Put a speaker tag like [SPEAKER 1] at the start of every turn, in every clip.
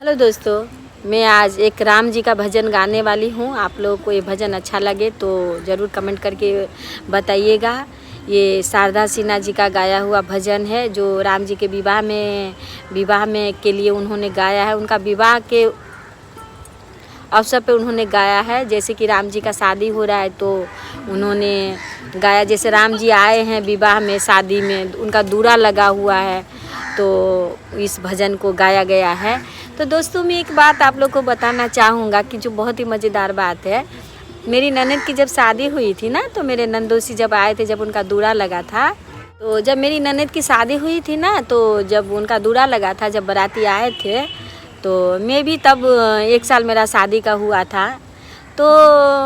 [SPEAKER 1] Hello दोस्तों, मैं आज एक राम जी का भजन गाने वाली हूँ। आप लोगों को ये भजन अच्छा लगे तो ज़रूर कमेंट करके बताइएगा। ये शारदा सिन्हा जी का गाया हुआ भजन है जो राम जी के विवाह में के लिए उन्होंने गाया है। उनका विवाह के अवसर पे उन्होंने गाया है। जैसे कि राम जी का शादी हो रहा है तो उन्होंने गाया। जैसे राम जी आए हैं विवाह में, शादी में, उनका दूल्हा लगा हुआ है तो इस भजन को गाया गया है। तो दोस्तों, मैं एक बात आप लोग को बताना चाहूँगा कि जो बहुत ही मज़ेदार बात है। मेरी ननद की जब शादी हुई थी ना, तो मेरे नंदोसी जब आए थे, जब उनका दूल्हा लगा था, तो जब मेरी ननद की शादी हुई थी ना, तो जब उनका दूल्हा लगा था, जब बाराती आए थे, तो मैं भी तब 1 साल मेरा शादी का हुआ था। तो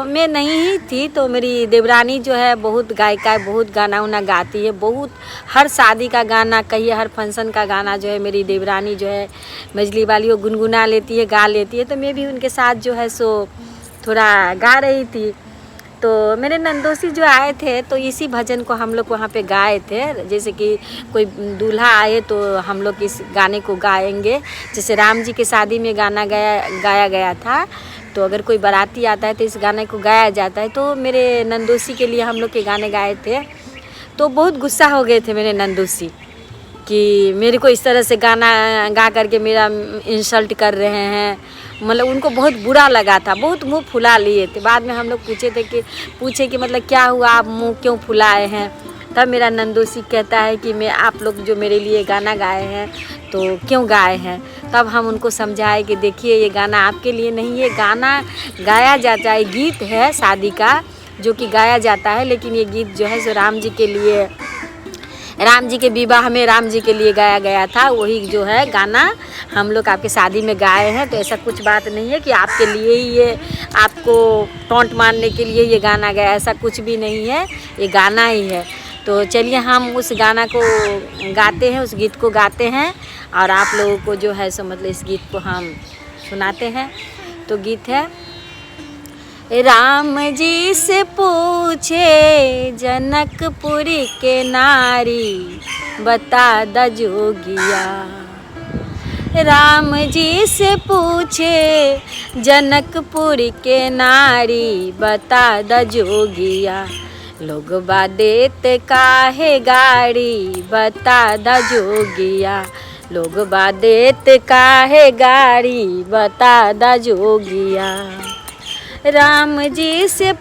[SPEAKER 1] मैं नहीं ही थी, तो मेरी देवरानी जो है बहुत गायिका है, बहुत गाना उना गाती है। बहुत हर शादी का गाना, कहिए हर फंक्शन का गाना जो है मेरी देवरानी जो है मजली वाली वो गुनगुना लेती है, गा लेती है। तो मैं भी उनके साथ जो है सो थोड़ा गा रही थी। तो मेरे नंदोसी जो आए थे तो इसी भजन को हम लोग वहाँ पे गाए थे। जैसे कि कोई दूल्हा आए तो हम लोग इस गाने को गाएंगे। जैसे राम जी की शादी में गाना गाया गया था, तो अगर कोई बाराती आता है तो इस गाने को गाया जाता है। तो मेरे नंदोसी के लिए हम लोग के गाने गाए थे। तो बहुत गुस्सा हो गए थे मेरे नंदोसी कि मेरे को इस तरह से गाना गा करके मेरा इंसल्ट कर रहे हैं। मतलब उनको बहुत बुरा लगा था, बहुत मुंह फुला लिए थे। बाद में हम लोग पूछे कि मतलब क्या हुआ, आप मुंह क्यों फुलाए हैं। तब मेरा नंदोसी कहता है कि मैं आप लोग जो मेरे लिए गाना गाए हैं तो क्यों गाए हैं। तब हम उनको समझाए कि देखिए ये गाना आपके लिए नहीं, ये गाना गाया जाता है, गीत है शादी का जो कि गाया जाता है। लेकिन ये गीत जो है सो राम जी के लिए, राम जी के विवाह में राम जी के लिए गाया गया था। वही जो है गाना हम लोग आपके शादी में गाए हैं। तो ऐसा कुछ बात नहीं है कि आपके लिए ही ये, आपको टोंट मारने के लिए ये गाना गाया, ऐसा कुछ भी नहीं है, ये गाना ही है। तो चलिए हम उस गाना को गाते हैं, उस गीत को गाते हैं और आप लोगों को जो है सो मतलब इस गीत को हम सुनाते हैं। तो गीत है, राम जी से पूछे जनकपुर के नारी, बता द जोगिया। राम जी से पूछे जनकपुर के नारी, बता द जोगिया। लोग बादेत काहे गाड़ी, बता द जोगिया। लोग बादेत काहे गाड़ी, बता द जोगिया। राम जी से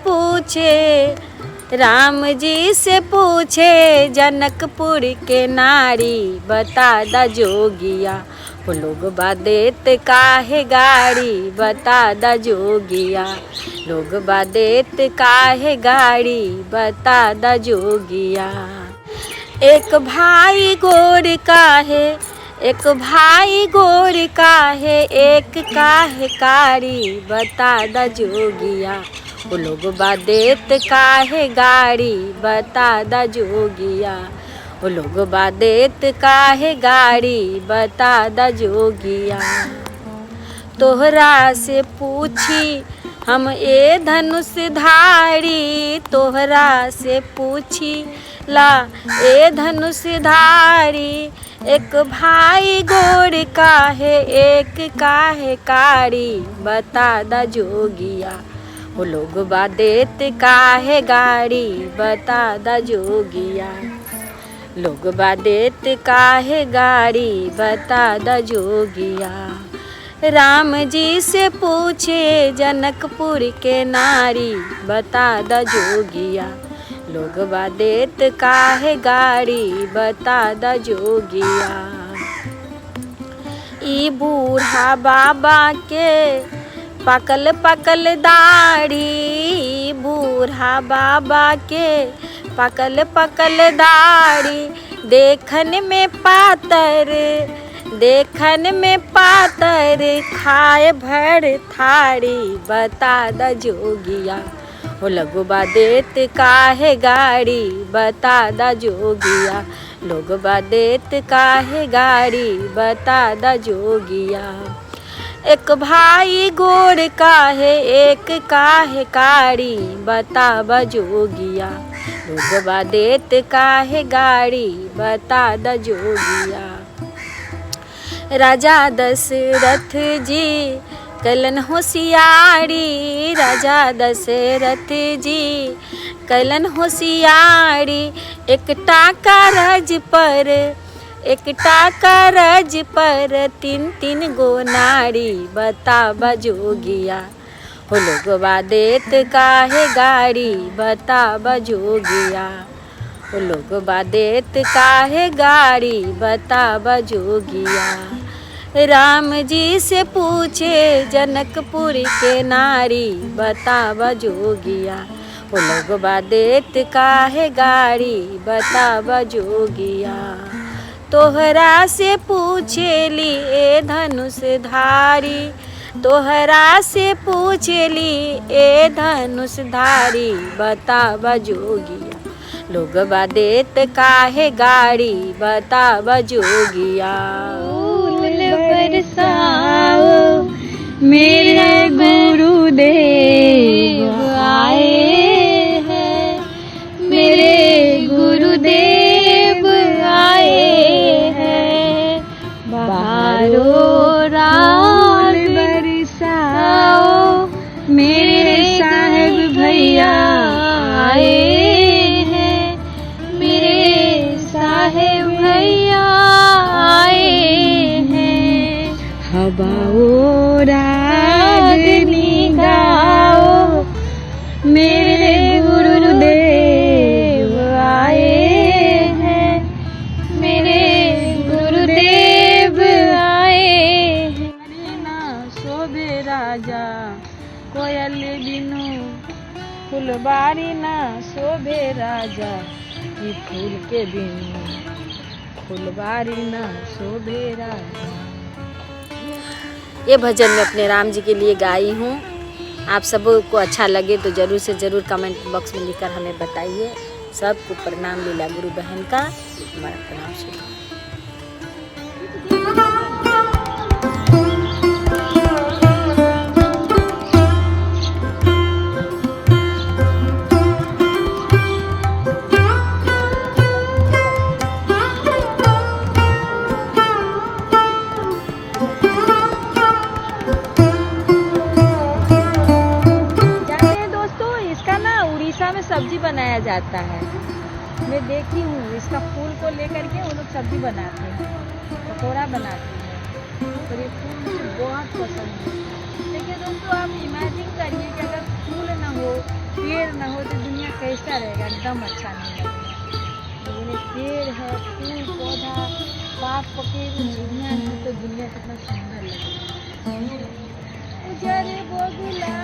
[SPEAKER 1] पूछे जनकपुर के नारी, बता द जोगिया। वो लोग बादेत काहे गाड़ी, बता द जोगिया। लोग बादेत काहे गाड़ी, बता द जोगिया। एक भाई गोर काहे, एक भाई गोर काहे, एक काहे कारी, बता द जोगिया। वो लोग बादेत काहे गाड़ी, बता द जोगिया। वो लोग बादेत काहे गाड़ी, बता द जोगिया। तोहरा से पूछी हम ए धनुष धारी, तोहरा से पूछी ला ए धनुष धारी। एक भाई गोर काहे, एक काहे कारी, बता द जोगिया। वो लोग बादेत काहे गाड़ी, बता द जोगिया। लोग बादेत काहे गाड़ी, बता द जोगिया। राम जी से पूछे जनकपुर के नारी, बता द जोगिया। लोग बादेत काहे गाड़ी, बता द जोगिया। ई बूढ़ा बाबा के पकल पकल दाढ़ी, बूढ़ा बाबा के पकल पकल दाढ़ी। देखन में पातर, खाए भर थारी, बता द जोगिया। वो लोग बादेत काहे गाड़ी, बता द जोगिया। लोग बादेत काहे गाड़ी, बता द जोगिया। एक भाई गोर काहे, एक काहे कारी, बता द जोगिया। लोग बादेत काहे गाड़ी, बता द जोगिया। राजा दशरथ जी कलन होशियारी, राजा दशरथ जी कलन होशियारी। एकटा कारज पर तीन तीन गो नारी, बतावा जोगिया हो लोगवा देत काहे गाड़ी, बतावा जोगिया हो लोगवा देत काहे गाड़ी, बतावा जोगिया। राम जी से पूछे जनकपुर के नारी, बतावा जोगिया वो लोगवा देत काहे गाड़ी, बतावा जोगिया। तोहरा से पूछेली ए धनुषधारी, तोहरा से पूछेली ए धनुषधारी, बतावा जोगिया लोगवा देत काहे गाड़ी, बतावा जोगिया।
[SPEAKER 2] बरसाओ मेरे गुरुदेव आए हैं, मेरे गुरुदेव आए हैं। बहारो रात बरसाओ मेरे साहेब भैया आए हैं, मेरे साहेब भैया आए हैं। हवाओ रागनी गाओ मेरे गुरुदेव आए हैं, मेरे गुरुदेव आए हैं। ना शोभे राजा कोयल बिनु, फुलबारी ना शोभे राजा की फूल के बिनु, फुलबारी ना शोभे राजा।
[SPEAKER 1] ये भजन मैं अपने राम जी के लिए गाई हूँ। आप सबको अच्छा लगे तो ज़रूर से ज़रूर कमेंट बॉक्स में लिखकर हमें बताइए। सबको प्रणाम लीला गुरु बहन का हमारा प्रणाम शुरू।
[SPEAKER 2] में सब्जी बनाया जाता है, मैं देखी हूँ। इसका फूल को लेकर के वो लोग सब्जी बनाते हैं, पकौड़ा बनाते हैं, और ये फूल मुझे बहुत पसंद है। देखिए दोस्तों, आप इमेजिन करिए कि अगर फूल ना हो, पेड़ ना हो तो दुनिया कैसा रहेगा, एकदम अच्छा नहीं लगेगा। लेकिन पेड़ है, फूल पौधा, पाक पके दुनिया है तो दुनिया कितना सुंदर लगेगा। उजर बोगुला